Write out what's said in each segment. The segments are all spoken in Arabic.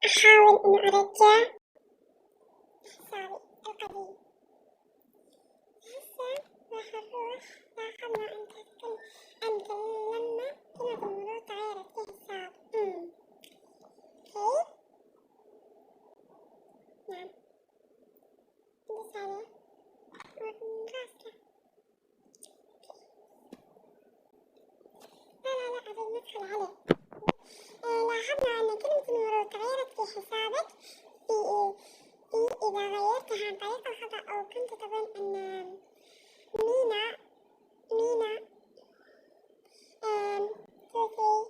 أحاول إنه أرجع حسابي القديم. هسه راح نروح لاحظنا أنت لما كلمة المرور تغيرت في حساب. هي نعم ندوس عليه ونراسله. لا أبي ندخل عليه. لاحظنا أن كلمة المرور تغيرت في حسابك إذا غيرتها عن طريق الخطأ أو كنت تظن أن مينا 2 3 4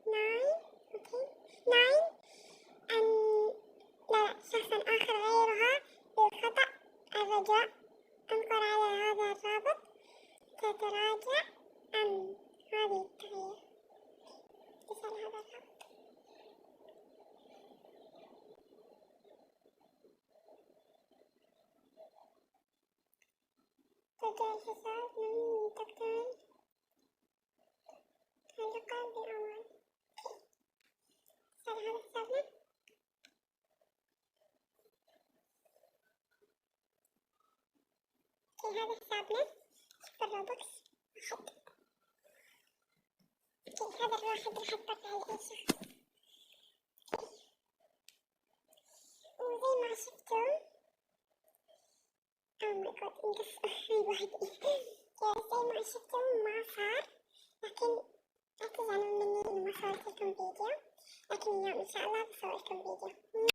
9 أوكي 9 أن لا شخصا آخر غيرها بالخطأ. الرجاء انقر على هذا الرابط تتراجع عن هذه التغيير. تسأل هذا الرابط. ترجع الحساب من تقتل تعلقا بالأموال. تسأل هذا حسابنا. هذا حسابنا في الروبوكس. هذا الواحد راح أطبع على الشخص. وزي ما شفتم oh my god انقص الواحد. زي ما شفتم ما صار، لكن لا تزعلوا مني إنه ما صورت لكم فيديو، لكن اليوم إن شاء الله بصور لكم فيديو.